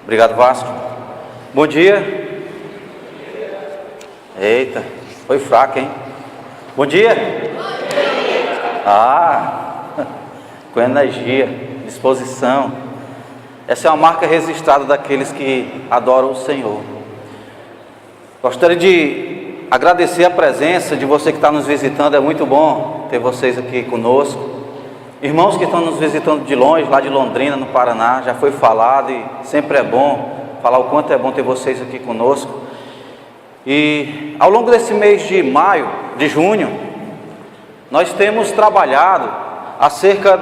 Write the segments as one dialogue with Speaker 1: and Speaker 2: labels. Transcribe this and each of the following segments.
Speaker 1: Obrigado, Vasco. Bom dia. Eita, foi fraco, hein? Bom dia. Com energia, disposição. Essa é uma marca registrada daqueles que adoram o Senhor. Gostaria de agradecer a presença de você que está nos visitando. É muito bom ter vocês aqui conosco. Irmãos que estão nos visitando de longe, lá de Londrina, no Paraná, já foi falado e sempre é bom falar o quanto é bom ter vocês aqui conosco. E ao longo desse mês de maio, de junho, nós temos trabalhado acerca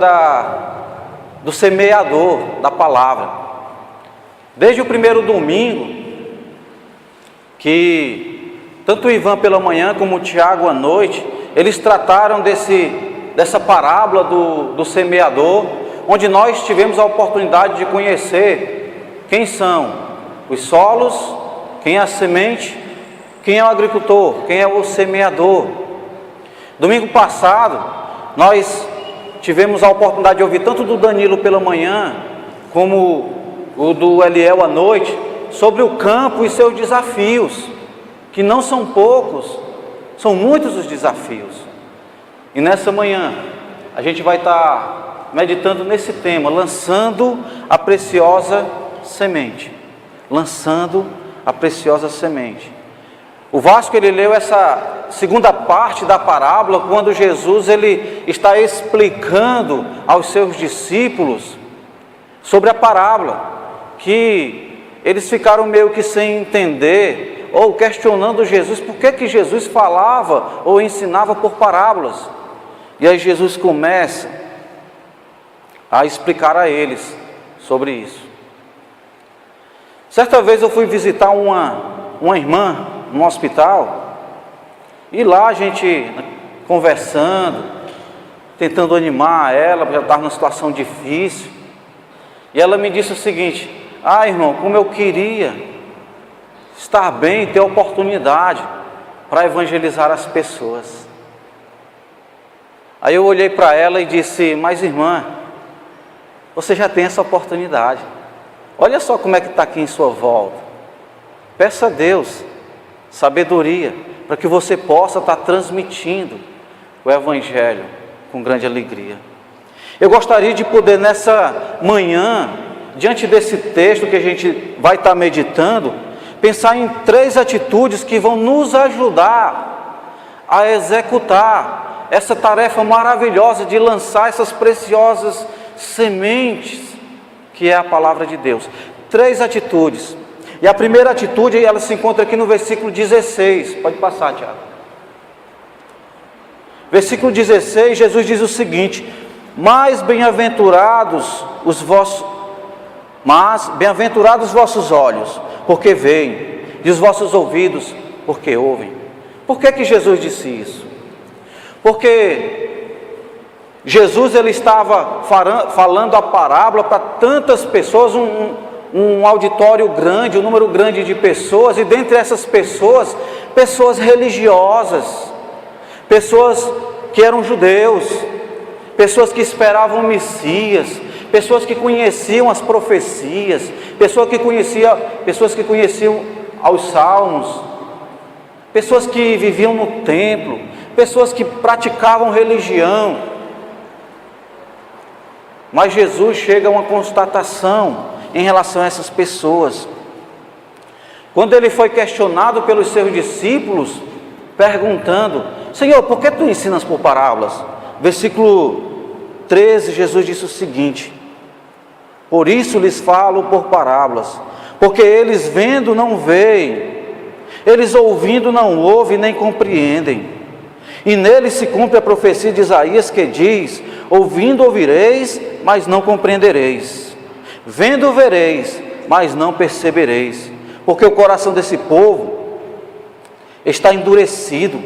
Speaker 1: do semeador da palavra. Desde o primeiro domingo, que tanto o Ivan pela manhã como o Tiago à noite, eles trataram dessa parábola do semeador, onde nós tivemos a oportunidade de conhecer quem são os solos, quem é a semente, quem é o agricultor, quem é o semeador. Domingo passado, nós tivemos a oportunidade de ouvir tanto do Danilo pela manhã, como o do Eliel à noite, sobre o campo e seus desafios, que não são poucos, são muitos os desafios. E nessa manhã, a gente vai estar meditando nesse tema, lançando a preciosa semente. Lançando a preciosa semente. O Vasco, ele leu essa segunda parte da parábola, quando Jesus ele está explicando aos seus discípulos sobre a parábola, que eles ficaram meio que sem entender, ou questionando Jesus, por que Jesus falava ou ensinava por parábolas. E aí Jesus começa a explicar a eles sobre isso. Certa vez eu fui visitar uma irmã no hospital, e lá a gente conversando, tentando animar ela, porque ela estava numa situação difícil, e ela me disse o seguinte: irmão, como eu queria estar bem, ter oportunidade para evangelizar as pessoas. Aí eu olhei para ela e disse: mas irmã, você já tem essa oportunidade. Olha só como é que está aqui em sua volta. Peça a Deus sabedoria para que você possa estar transmitindo o Evangelho com grande alegria. Eu gostaria de poder nessa manhã, diante desse texto que a gente vai estar meditando, pensar em 3 atitudes que vão nos ajudar a executar essa tarefa maravilhosa de lançar essas preciosas sementes, que é a palavra de Deus. 3 atitudes. E a primeira atitude, ela se encontra aqui no versículo 16. Pode passar, Tiago. Versículo 16, Jesus diz o seguinte: bem-aventurados os vossos olhos, porque veem, e os vossos ouvidos, porque ouvem. Por que Jesus disse isso? Porque Jesus ele estava falando a parábola para tantas pessoas, um auditório grande, um número grande de pessoas, e dentre essas pessoas, pessoas religiosas, pessoas que eram judeus, pessoas que esperavam o Messias, pessoas que conheciam as profecias, pessoas que conheciam aos salmos, pessoas que viviam no templo, pessoas que praticavam religião. Mas Jesus chega a uma constatação em relação a essas pessoas. Quando ele foi questionado pelos seus discípulos, perguntando: Senhor, por que tu ensinas por parábolas? Versículo 13, Jesus disse o seguinte: por isso lhes falo por parábolas, porque eles vendo não veem, eles ouvindo não ouvem nem compreendem. E nele se cumpre a profecia de Isaías, que diz: ouvindo ouvireis, mas não compreendereis, vendo vereis, mas não percebereis, porque o coração desse povo está endurecido.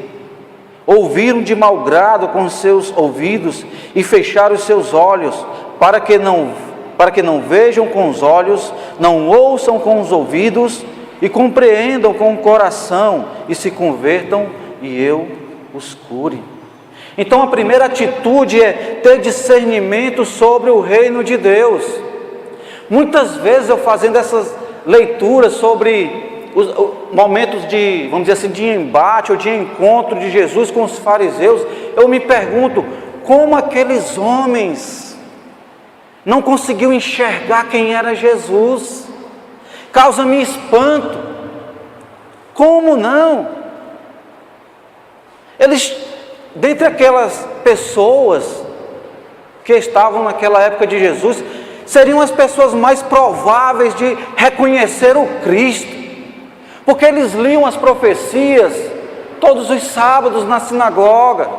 Speaker 1: Ouviram de mau grado com os seus ouvidos e fecharam os seus olhos, para que não vejam com os olhos, não ouçam com os ouvidos e compreendam com o coração e se convertam e eu os cure. Então a primeira atitude é ter discernimento sobre o reino de Deus. Muitas vezes eu fazendo leituras sobre os momentos de, vamos dizer assim, de embate ou de encontro de Jesus com os fariseus, eu me pergunto, como aqueles homens não conseguiam enxergar quem era Jesus? Causa-me espanto. Como não? Eles, dentre aquelas pessoas que estavam naquela época de Jesus, seriam as pessoas mais prováveis de reconhecer o Cristo, porque eles liam as profecias todos os sábados na sinagoga,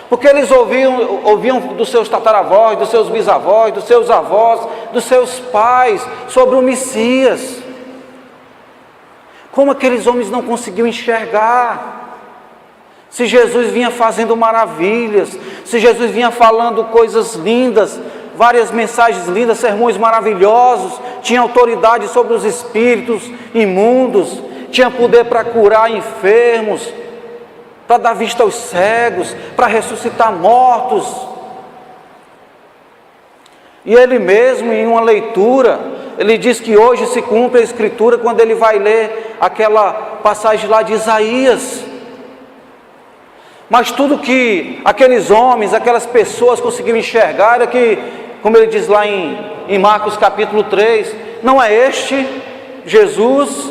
Speaker 1: porque eles ouviam dos seus tataravós, dos seus bisavós, dos seus avós, dos seus pais, sobre o Messias. Como aqueles homens não conseguiam enxergar? Se Jesus vinha fazendo maravilhas, se Jesus vinha falando coisas lindas, várias mensagens lindas, sermões maravilhosos, tinha autoridade sobre os espíritos imundos, tinha poder para curar enfermos, para dar vista aos cegos, para ressuscitar mortos. E ele mesmo, em uma leitura, ele diz que hoje se cumpre a Escritura quando ele vai ler aquela passagem lá de Isaías. Mas tudo que aqueles homens, aquelas pessoas conseguiam enxergar era que, como ele diz lá em Marcos capítulo 3, não é este Jesus,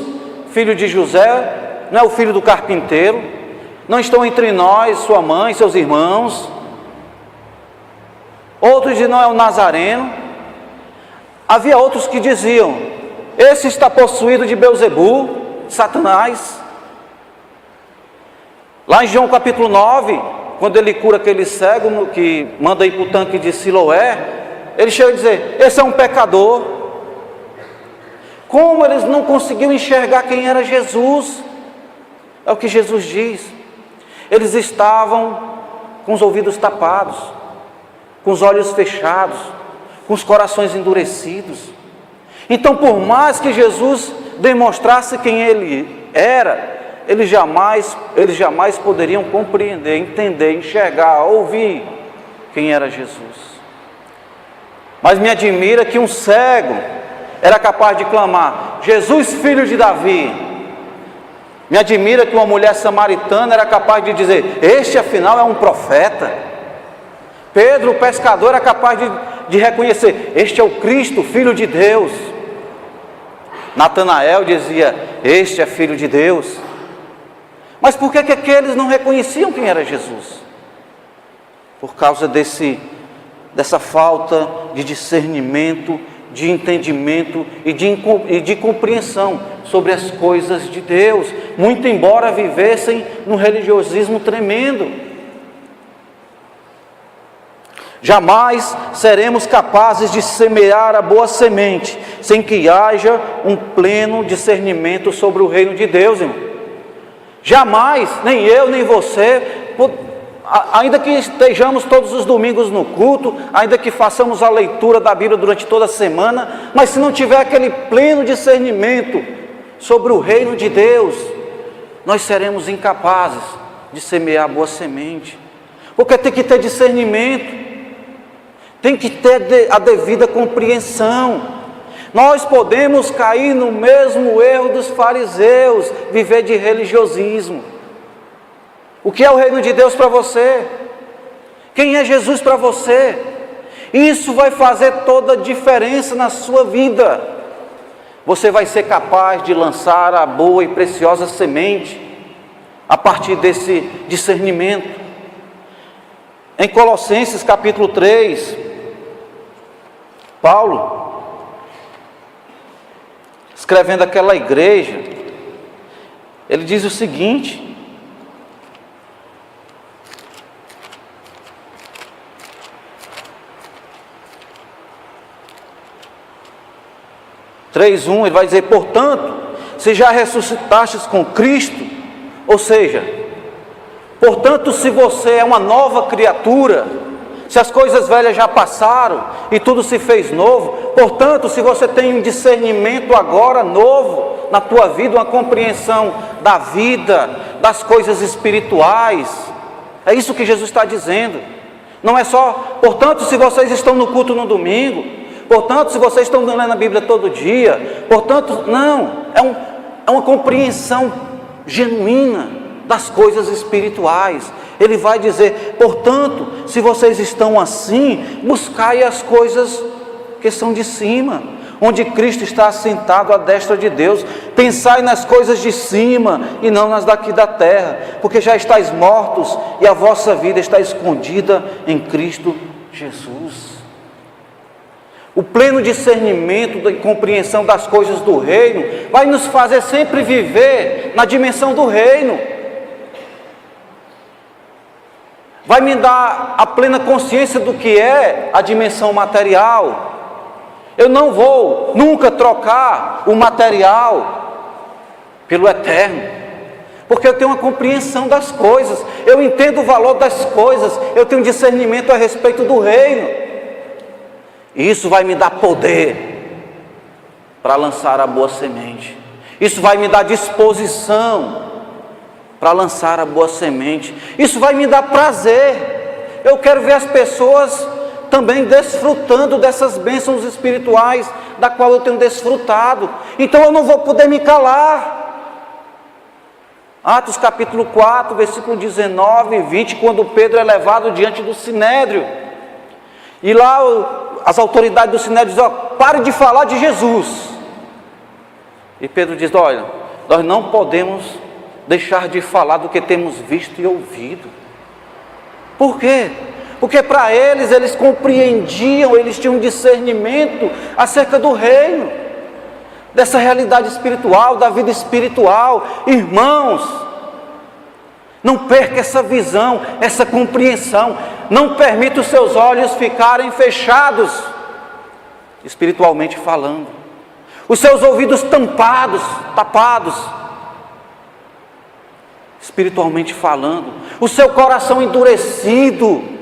Speaker 1: filho de José, não é o filho do carpinteiro, não estão entre nós sua mãe, seus irmãos. Outros diziam, não é o Nazareno. Havia outros que diziam, esse está possuído de Belzebu, Satanás. Lá em João capítulo 9, quando ele cura aquele cego que manda ir para o tanque de Siloé, ele chega a dizer, esse é um pecador. Como eles não conseguiam enxergar quem era Jesus? É o que Jesus diz. Eles estavam com os ouvidos tapados, com os olhos fechados, com os corações endurecidos. Então, por mais que Jesus demonstrasse quem ele era, eles jamais poderiam compreender, entender, enxergar, ouvir quem era Jesus. Mas me admira que um cego era capaz de clamar, Jesus, filho de Davi. Me admira que uma mulher samaritana era capaz de dizer, este afinal é um profeta. Pedro, o pescador, era capaz de reconhecer, este é o Cristo, filho de Deus. Natanael dizia, este é filho de Deus. Mas por que aqueles não reconheciam quem era Jesus? Por causa dessa falta de discernimento, de entendimento e de compreensão sobre as coisas de Deus, muito embora vivessem num religiosismo tremendo. Jamais seremos capazes de semear a boa semente sem que haja um pleno discernimento sobre o reino de Deus, irmão. Jamais, nem eu, nem você, ainda que estejamos todos os domingos no culto, ainda que façamos a leitura da Bíblia durante toda a semana, mas se não tiver aquele pleno discernimento sobre o reino de Deus, nós seremos incapazes de semear a boa semente, porque tem que ter discernimento, tem que ter a devida compreensão. Nós podemos cair no mesmo erro dos fariseus, viver de religiosismo. O que é o reino de Deus para você? Quem é Jesus para você? Isso vai fazer toda a diferença na sua vida. Você vai ser capaz de lançar a boa e preciosa semente a partir desse discernimento. Em Colossenses capítulo 3, Paulo, escrevendo aquela igreja, ele diz o seguinte, ele vai dizer, portanto, se já ressuscitastes com Cristo, ou seja, portanto, se você é uma nova criatura, se as coisas velhas já passaram e tudo se fez novo, portanto, se você tem um discernimento agora novo na tua vida, uma compreensão da vida, das coisas espirituais, é isso que Jesus está dizendo. Não é só, portanto, se vocês estão no culto no domingo, Portanto, se vocês estão lendo a Bíblia todo dia, portanto, não, é uma compreensão genuína das coisas espirituais. Ele vai dizer, portanto, se vocês estão assim, buscai as coisas que são de cima, onde Cristo está assentado à destra de Deus. Pensai nas coisas de cima e não nas daqui da terra, porque já estáis mortos e a vossa vida está escondida em Cristo Jesus. O pleno discernimento e compreensão das coisas do reino vai nos fazer sempre viver na dimensão do reino. Vai me dar a plena consciência do que é a dimensão material. Eu não vou nunca trocar o material pelo eterno, porque eu tenho uma compreensão das coisas, eu entendo o valor das coisas, eu tenho discernimento a respeito do reino, e isso vai me dar poder para lançar a boa semente, isso vai me dar disposição para lançar a boa semente, isso vai me dar prazer. Eu quero ver as pessoas também desfrutando dessas bênçãos espirituais, da qual eu tenho desfrutado, então eu não vou poder me calar. Atos capítulo 4, versículo 19 e 20, quando Pedro é levado diante do Sinédrio, e lá as autoridades do Sinédrio dizem, pare de falar de Jesus, e Pedro diz, olha, nós não podemos deixar de falar do que temos visto e ouvido. Por quê? Porque para eles compreendiam, eles tinham um discernimento acerca do reino, dessa realidade espiritual, da vida espiritual. Irmãos, não perca essa visão, essa compreensão, não permita os seus olhos ficarem fechados, espiritualmente falando, os seus ouvidos tapados, espiritualmente falando, o seu coração endurecido.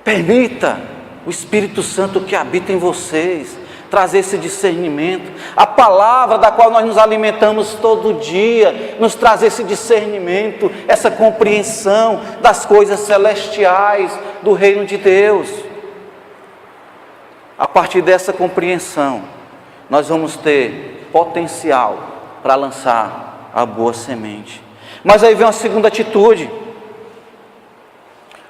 Speaker 1: Permita o Espírito Santo que habita em vocês trazer esse discernimento. A palavra da qual nós nos alimentamos todo dia nos traz esse discernimento, essa compreensão das coisas celestiais do reino de Deus. A partir dessa compreensão, nós vamos ter potencial para lançar a boa semente. Mas aí vem uma segunda atitude,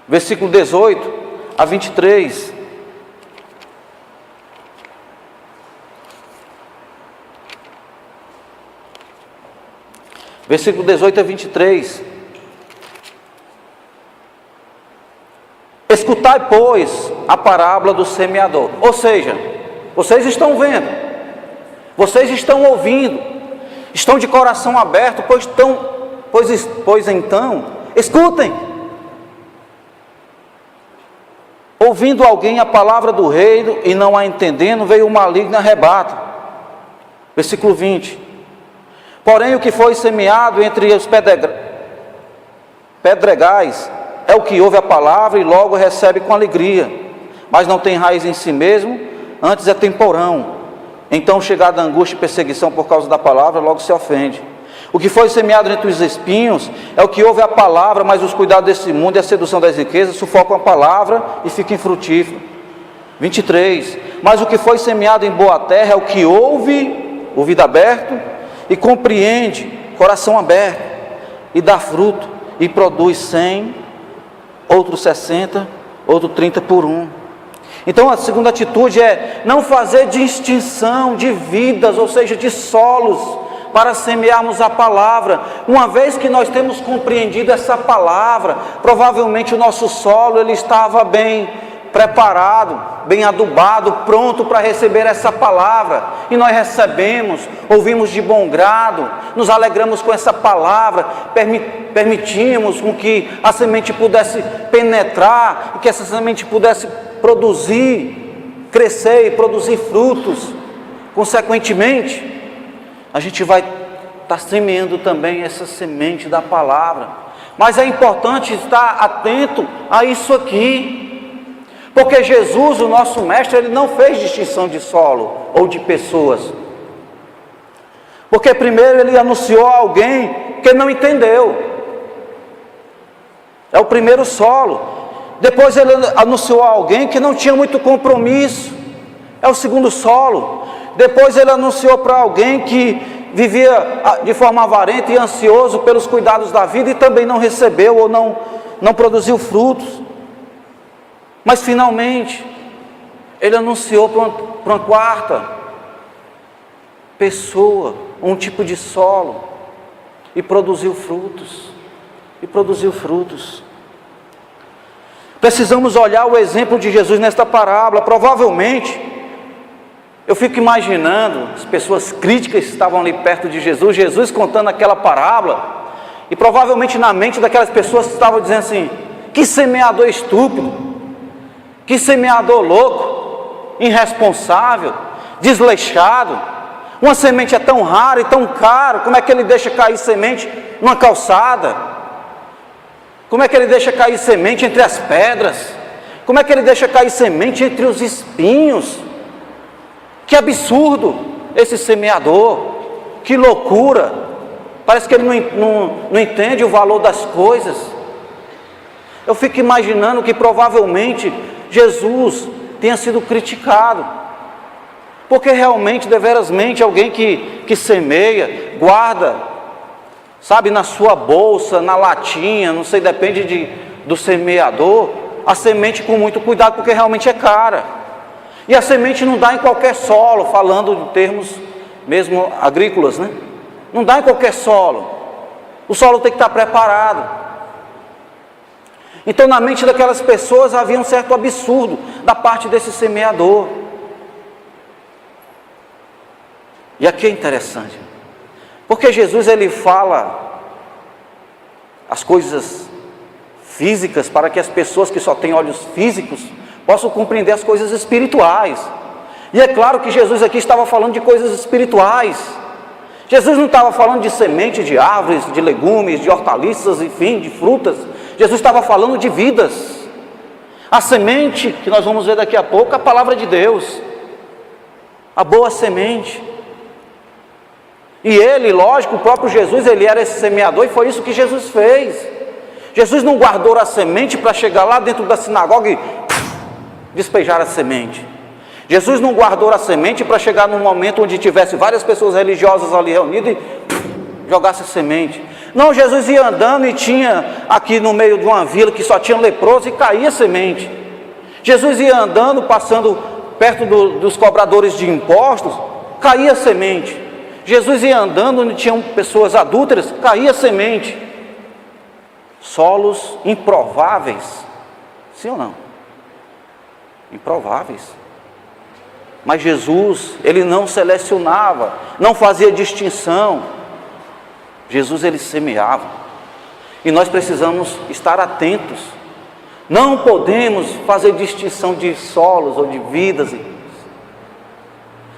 Speaker 1: versículo 18 a 23. Versículo 18 a 23. Escutai, pois, a parábola do semeador. Ou seja, vocês estão vendo, vocês estão ouvindo, estão de coração aberto, pois então, escutem. Ouvindo alguém a palavra do reino e não a entendendo, veio o maligno e arrebata. Versículo 20. Porém, o que foi semeado entre os pedregais é o que ouve a palavra e logo recebe com alegria, mas não tem raiz em si mesmo, antes é temporão. Então, chegada a angústia e perseguição por causa da palavra, logo se ofende. O que foi semeado entre os espinhos é o que ouve a palavra, mas os cuidados desse mundo e a sedução das riquezas sufocam a palavra e fica infrutífero. 23. Mas o que foi semeado em boa terra é o que ouve, ouvido aberto, e compreende, coração aberto, e dá fruto, e produz 100, outro 60, outro 30 por 1. Então a segunda atitude é não fazer distinção de vidas, ou seja, de solos, para semearmos a palavra. Uma vez que nós temos compreendido essa palavra, provavelmente o nosso solo ele estava bem preparado, bem adubado, pronto para receber essa palavra, e nós recebemos, ouvimos de bom grado, nos alegramos com essa palavra, permitimos com que a semente pudesse penetrar, e que essa semente pudesse produzir, crescer e produzir frutos. Consequentemente, a gente vai estar semeando também essa semente da palavra. Mas é importante estar atento a isso aqui, porque Jesus, o nosso mestre, ele não fez distinção de solo ou de pessoas. Porque primeiro ele anunciou a alguém que não entendeu. É o primeiro solo. Depois ele anunciou a alguém que não tinha muito compromisso, é o segundo solo. Depois ele anunciou para alguém que vivia de forma avarenta e ansioso pelos cuidados da vida e também não recebeu ou não produziu frutos. Mas finalmente, ele anunciou para uma quarta pessoa, um tipo de solo, e produziu frutos. Precisamos olhar o exemplo de Jesus nesta parábola. Provavelmente, eu fico imaginando as pessoas críticas que estavam ali perto de Jesus, Jesus contando aquela parábola, e provavelmente na mente daquelas pessoas que estavam dizendo assim: que semeador estúpido, que semeador louco, irresponsável, desleixado, uma semente é tão rara e tão cara, como é que ele deixa cair semente numa calçada? Como é que ele deixa cair semente entre as pedras? Como é que ele deixa cair semente entre os espinhos? Que absurdo esse semeador, que loucura, parece que ele não entende o valor das coisas. Eu fico imaginando que provavelmente Jesus tenha sido criticado, porque realmente, deverasmente, alguém que semeia, guarda, sabe, na sua bolsa, na latinha, não sei, depende do semeador, a semente com muito cuidado, porque realmente é cara. E a semente não dá em qualquer solo, falando de termos mesmo agrícolas, né? Não dá em qualquer solo. O solo tem que estar preparado. Então, na mente daquelas pessoas havia um certo absurdo da parte desse semeador. E aqui é interessante, porque Jesus ele fala as coisas físicas para que as pessoas que só têm olhos físicos possam compreender as coisas espirituais. E é claro que Jesus aqui estava falando de coisas espirituais. Jesus não estava falando de semente, de árvores, de legumes, de hortaliças, enfim, de frutas. Jesus estava falando de vidas. A semente, que nós vamos ver daqui a pouco, é a palavra de Deus, a boa semente. E ele, lógico, o próprio Jesus, ele era esse semeador, e foi isso que Jesus fez. Jesus não guardou a semente para chegar lá dentro da sinagoga e despejar a semente. Jesus não guardou a semente para chegar num momento onde tivesse várias pessoas religiosas ali reunidas e jogasse a semente. Não, Jesus ia andando e tinha aqui no meio de uma vila que só tinha leproso e caía a semente. Jesus ia andando, passando perto dos cobradores de impostos, caía a semente. Jesus ia andando onde tinham pessoas adúlteras, caía a semente. Solos improváveis, sim ou não? Improváveis. Mas Jesus, ele não selecionava, não fazia distinção. Jesus, ele semeava. E nós precisamos estar atentos. Não podemos fazer distinção de solos ou de vidas.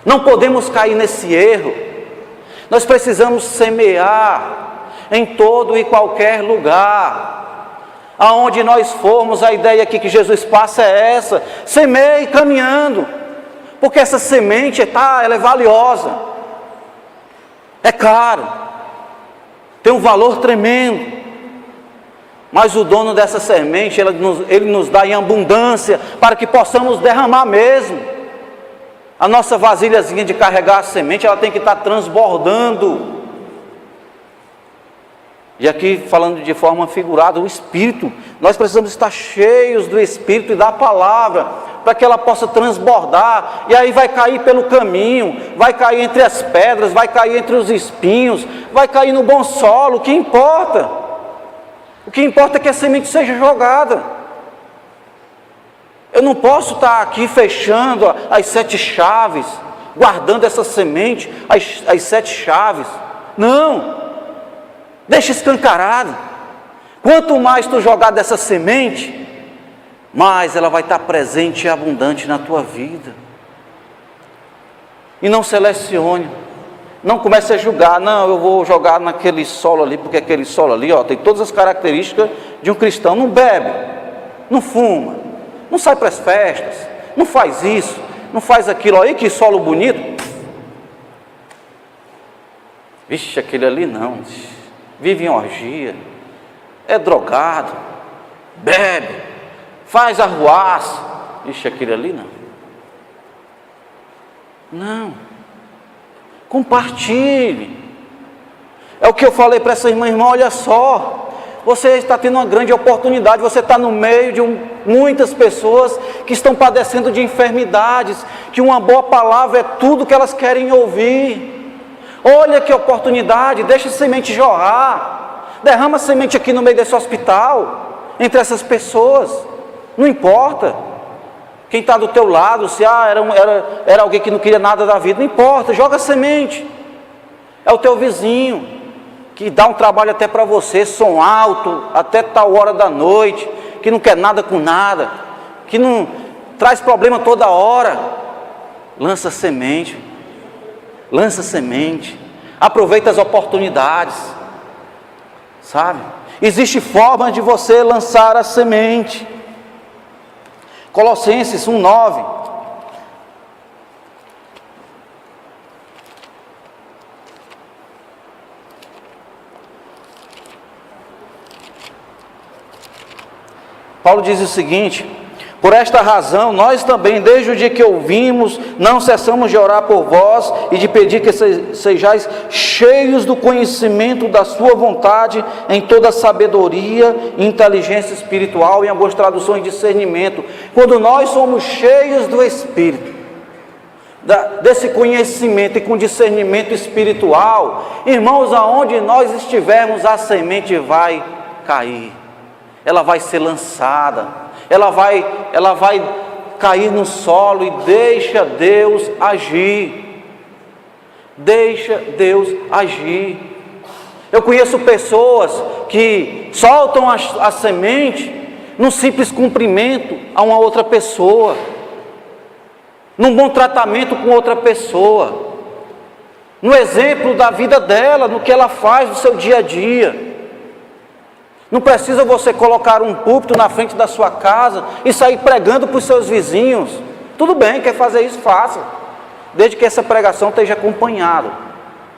Speaker 1: Não podemos cair nesse erro. Nós precisamos semear em todo e qualquer lugar. Aonde nós formos, a ideia aqui que Jesus passa é essa: semeie caminhando, porque essa semente ela é valiosa, é caro, tem um valor tremendo, mas o dono dessa semente, ele nos dá em abundância, para que possamos derramar mesmo. A nossa vasilhazinha de carregar a semente, ela tem que estar transbordando. E aqui, falando de forma figurada, o Espírito, nós precisamos estar cheios do Espírito e da palavra, para que ela possa transbordar, e aí vai cair pelo caminho, vai cair entre as pedras, vai cair entre os espinhos, vai cair no bom solo. O que importa? O que importa é que a semente seja jogada. Eu não posso estar aqui fechando as 7 chaves, guardando essa semente, as 7 chaves. Não! Deixa escancarado. Quanto mais tu jogar dessa semente, mais ela vai estar presente e abundante na tua vida. E não selecione, não comece a julgar. Não, eu vou jogar naquele solo ali, porque aquele solo ali, tem todas as características de um cristão. Não bebe, não fuma, não sai para as festas, não faz isso, não faz aquilo. Aí que solo bonito. Vixe, aquele ali não, vive em orgia, é drogado, bebe, faz arruaça. Ixi, aquele ali não. Não. Compartilhe. É o que eu falei para essa irmã, olha só. Você está tendo uma grande oportunidade, você está no meio de muitas pessoas que estão padecendo de enfermidades, que uma boa palavra é tudo que elas querem ouvir. Olha que oportunidade, deixa a semente jorrar, derrama a semente aqui no meio desse hospital, entre essas pessoas, não importa. Quem está do teu lado, se era alguém que não queria nada da vida, não importa, joga a semente. É o teu vizinho, que dá um trabalho até para você, som alto, até tal hora da noite, que não quer nada com nada, que não traz problema toda hora. Lança semente, aproveita as oportunidades, sabe? Existe forma de você lançar a semente. Colossenses 1:9. Paulo diz o seguinte: por esta razão, nós também, desde o dia que ouvimos, não cessamos de orar por vós e de pedir que sejais cheios do conhecimento da sua vontade, em toda sabedoria e inteligência espiritual, em algumas traduções, discernimento. Quando nós somos cheios do Espírito, desse conhecimento e com discernimento espiritual, irmãos, aonde nós estivermos, a semente vai cair. Ela vai ser lançada, ela vai cair no solo e deixa Deus agir. Deixa Deus agir. Eu conheço pessoas que soltam a semente num simples cumprimento a uma outra pessoa, num bom tratamento com outra pessoa, no exemplo da vida dela, no que ela faz no seu dia a dia. Não precisa você colocar um púlpito na frente da sua casa e sair pregando para os seus vizinhos. Tudo bem, quer fazer isso, faça. Desde que essa pregação esteja acompanhada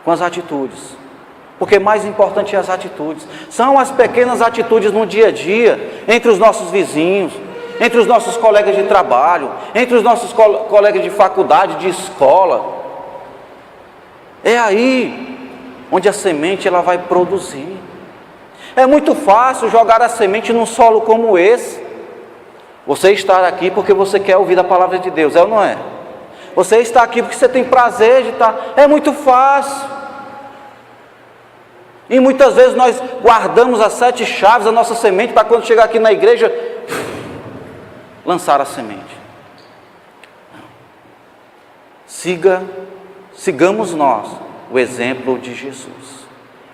Speaker 1: com as atitudes. Porque mais importante é as atitudes. São as pequenas atitudes no dia a dia, entre os nossos vizinhos, entre os nossos colegas de trabalho, entre os nossos colegas de faculdade, de escola. É aí onde a semente ela vai produzir. É muito fácil jogar a semente num solo como esse. Você está aqui porque você quer ouvir a palavra de Deus, é ou não é? Você está aqui porque você tem prazer de estar. É muito fácil. E muitas vezes nós guardamos as 7 chaves da nossa semente para quando chegar aqui na igreja, lançar a semente. Sigamos nós o exemplo de Jesus.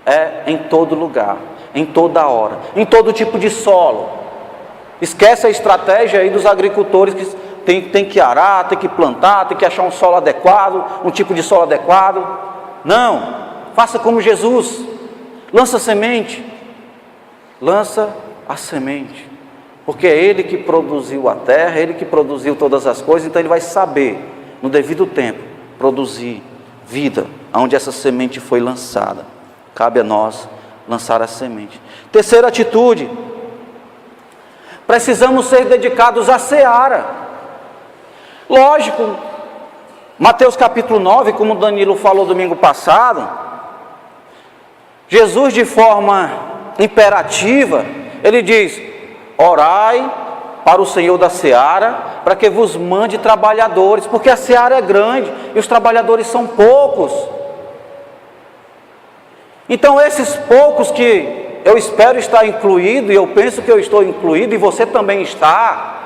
Speaker 1: É em todo lugar, em toda hora, em todo tipo de solo. Esquece a estratégia aí dos agricultores que tem que arar, tem que plantar, tem que achar um solo adequado, um tipo de solo adequado. Não, faça como Jesus. Lança a semente. Lança a semente. Porque é Ele que produziu a terra, é Ele que produziu todas as coisas, então Ele vai saber, no devido tempo, produzir vida, onde essa semente foi lançada. Cabe a nós lançar a semente. Terceira atitude, precisamos ser dedicados à seara. Lógico, Mateus capítulo 9, como Danilo falou domingo passado, Jesus de forma imperativa, Ele diz: orai para o Senhor da seara, para que vos mande trabalhadores, porque a seara é grande e os trabalhadores são poucos. Então esses poucos que eu espero estar incluído, e eu penso que eu estou incluído, e você também está,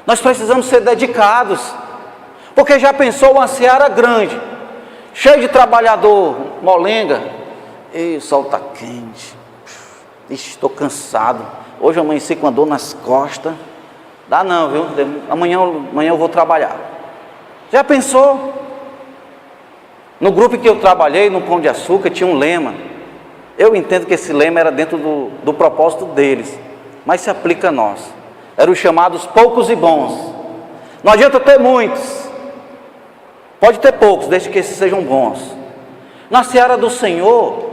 Speaker 1: nós precisamos ser dedicados, porque já pensou uma seara grande, cheia de trabalhador, molenga, e o sol está quente, estou cansado, hoje eu amanheci com a dor nas costas, dá não, viu, amanhã eu vou trabalhar. Já pensou? No grupo que eu trabalhei, no Pão de Açúcar, tinha um lema. Eu entendo que esse lema era dentro do propósito deles, mas se aplica a nós. Eram os chamados poucos e bons. Não adianta ter muitos, pode ter poucos, desde que esses sejam bons. Na seara do Senhor,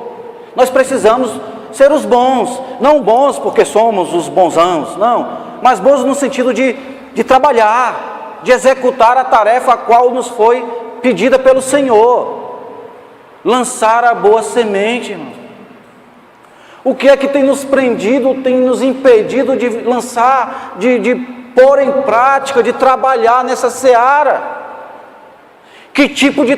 Speaker 1: nós precisamos ser os bons, não bons porque somos os bonzãos, não. mas boas no sentido de trabalhar, de executar a tarefa a qual nos foi pedida pelo Senhor. Lançar a boa semente, irmão. O que é que tem nos prendido, tem nos impedido de lançar, de pôr em prática, de trabalhar nessa seara? Que tipo de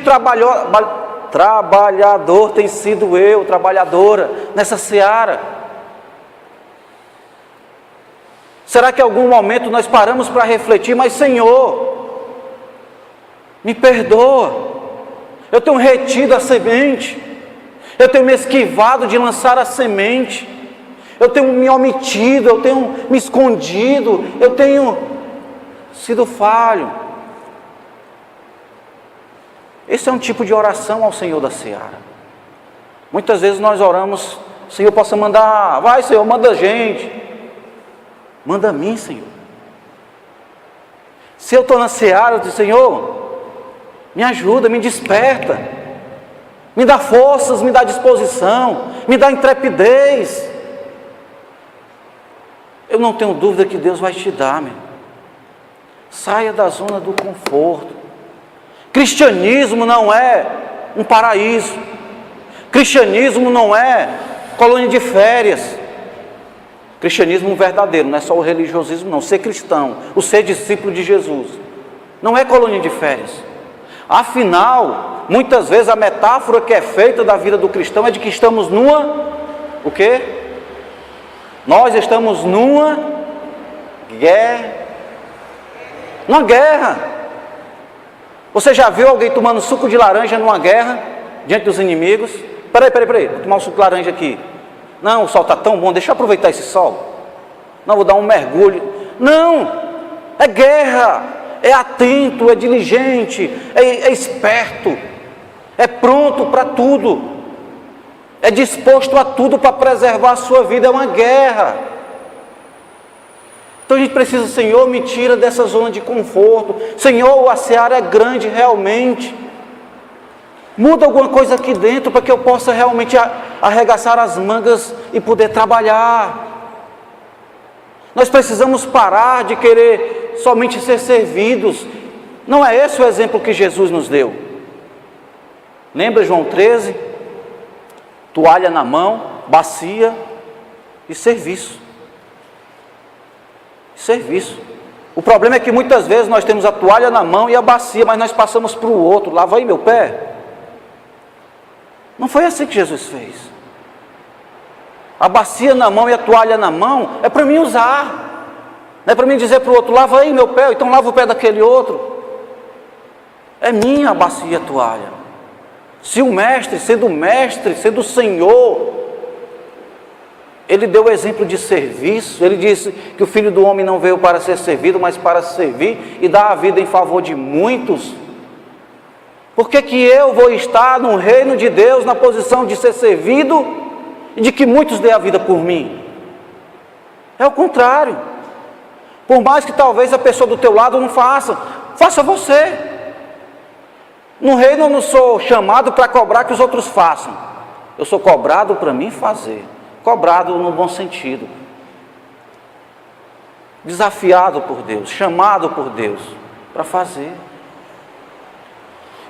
Speaker 1: trabalhador tem sido eu, trabalhadora, nessa seara? Será que em algum momento nós paramos para refletir, mas Senhor, me perdoa, eu tenho retido a semente, eu tenho me esquivado de lançar a semente, eu tenho me omitido, eu tenho me escondido, eu tenho sido falho. Esse é um tipo de oração ao Senhor da seara. Muitas vezes nós oramos, Senhor, possa mandar, vai Senhor, manda gente. Manda a mim, Senhor. Se eu estou na seara, eu digo, Senhor, me ajuda, me desperta, me dá forças, me dá disposição, me dá intrepidez. Eu não tenho dúvida que Deus vai te dar, meu. Saia da zona do conforto. Cristianismo não é um paraíso. Cristianismo não é colônia de férias. Cristianismo verdadeiro, não é só o religiosismo não. Ser cristão, o ser discípulo de Jesus, não é colônia de férias. Afinal, muitas vezes a metáfora que é feita da vida do cristão é de que estamos numa, o quê? Nós estamos numa guerra. Você já viu alguém tomando suco de laranja numa guerra, diante dos inimigos? Peraí, vou tomar um suco de laranja aqui. Não, o sol está tão bom, deixa eu aproveitar esse sol. Não, vou dar um mergulho. Não, é guerra, é atento, é diligente, é esperto, é pronto para tudo, é disposto a tudo para preservar a sua vida, é uma guerra. Então a gente precisa, Senhor, me tira dessa zona de conforto. Senhor, a seara é grande realmente. Muda alguma coisa aqui dentro para que eu possa realmente arregaçar as mangas e poder trabalhar. Nós precisamos parar de querer somente ser servidos. Não é esse o exemplo que Jesus nos deu. Lembra João 13? Toalha na mão, bacia e serviço. Serviço. O problema é que muitas vezes nós temos a toalha na mão e a bacia, mas nós passamos para o outro. Lava aí meu pé. Não foi assim que Jesus fez. A bacia na mão e a toalha na mão é para mim usar. Não é para mim dizer para o outro, lava aí meu pé, então lava o pé daquele outro. É minha a bacia e a toalha. Se o mestre, sendo o Senhor, Ele deu o exemplo de serviço. Ele disse que o Filho do Homem não veio para ser servido, mas para servir e dar a vida em favor de muitos. Por que que eu vou estar no reino de Deus na posição de ser servido e de que muitos dêem a vida por mim? É o contrário. Por mais que talvez a pessoa do teu lado não faça, faça você. No reino eu não sou chamado para cobrar que os outros façam. Eu sou cobrado para mim fazer. Cobrado no bom sentido, desafiado por Deus, chamado por Deus para fazer.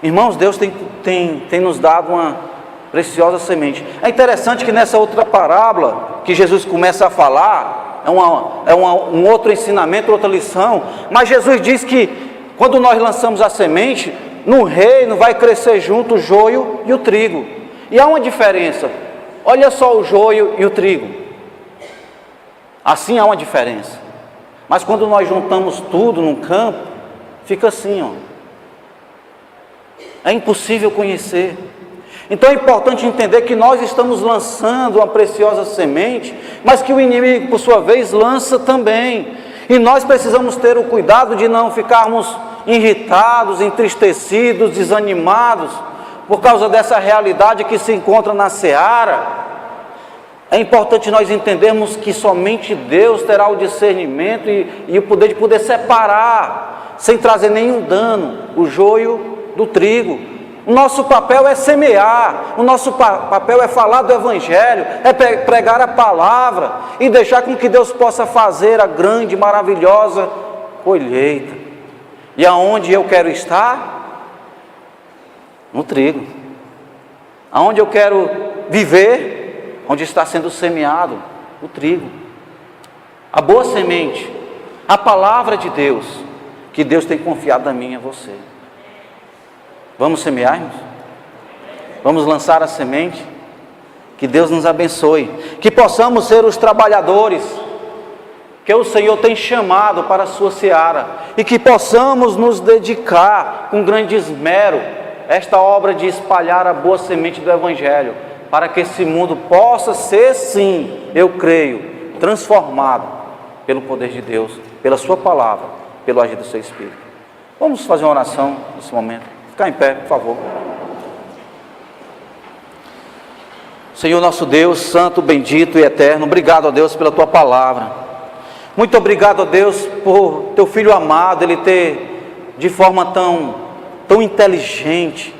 Speaker 1: Irmãos, Deus tem nos dado uma preciosa semente. É interessante que nessa outra parábola que Jesus começa a falar, um outro ensinamento, outra lição, mas Jesus diz que quando nós lançamos a semente, no reino vai crescer junto o joio e o trigo. E há uma diferença. Olha só o joio e o trigo. Assim há uma diferença. Mas quando nós juntamos tudo num campo, fica assim, ó. É impossível conhecer. Então é importante entender que nós estamos lançando uma preciosa semente, mas que o inimigo, por sua vez, lança também. E nós precisamos ter o cuidado de não ficarmos irritados, entristecidos, desanimados, por causa dessa realidade que se encontra na seara. É importante nós entendermos que somente Deus terá o discernimento e o poder de poder separar, sem trazer nenhum dano, o joio do trigo, O nosso papel é semear, o nosso papel é falar do Evangelho, é pregar a palavra e deixar com que Deus possa fazer a grande, maravilhosa colheita. E aonde eu quero estar? No trigo. Aonde eu quero viver? Onde está sendo semeado o trigo. A boa semente, a palavra de Deus, que Deus tem confiado a mim e a você. Vamos semear, irmãos? Vamos lançar a semente? Que Deus nos abençoe, que possamos ser os trabalhadores que o Senhor tem chamado para a sua seara, e que possamos nos dedicar com grande esmero a esta obra de espalhar a boa semente do Evangelho, para que esse mundo possa ser, sim, eu creio, transformado pelo poder de Deus, pela sua palavra, pelo agir do seu Espírito. Vamos fazer uma oração nesse momento. Ficar em pé, por favor. Senhor nosso Deus, santo, bendito e eterno, obrigado a Deus pela tua palavra. Muito obrigado a Deus por teu filho amado, ele ter de forma tão inteligente,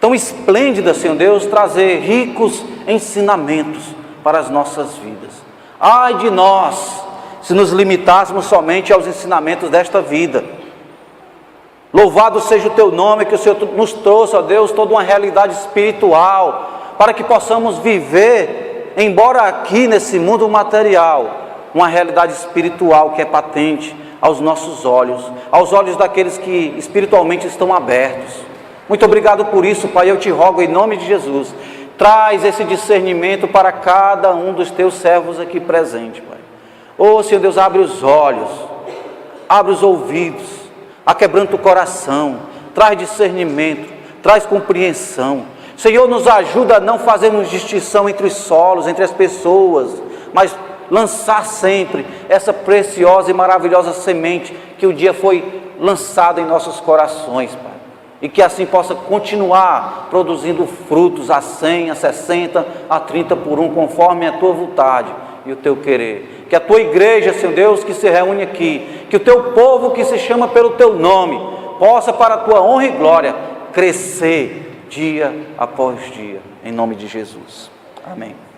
Speaker 1: tão esplêndida, Senhor Deus, trazer ricos ensinamentos para as nossas vidas. Ai de nós, se nos limitássemos somente aos ensinamentos desta vida. Louvado seja o teu nome, que o Senhor nos trouxe, ó Deus, toda uma realidade espiritual, para que possamos viver, embora aqui nesse mundo material, uma realidade espiritual que é patente aos nossos olhos, aos olhos daqueles que espiritualmente estão abertos. Muito obrigado por isso, Pai, eu te rogo em nome de Jesus, traz esse discernimento para cada um dos teus servos aqui presentes, Pai. Oh, Senhor Deus, abre os olhos, abre os ouvidos, aquebranta o coração, traz discernimento, traz compreensão. Senhor, nos ajuda a não fazermos distinção entre os solos, entre as pessoas, mas lançar sempre essa preciosa e maravilhosa semente que um dia foi lançada em nossos corações, Pai. E que assim possa continuar produzindo frutos a 100, a 60, a 30 por um, conforme a tua vontade e o teu querer. Que a tua igreja, Senhor Deus, que se reúne aqui, que o teu povo que se chama pelo teu nome, possa para a tua honra e glória crescer dia após dia, em nome de Jesus. Amém.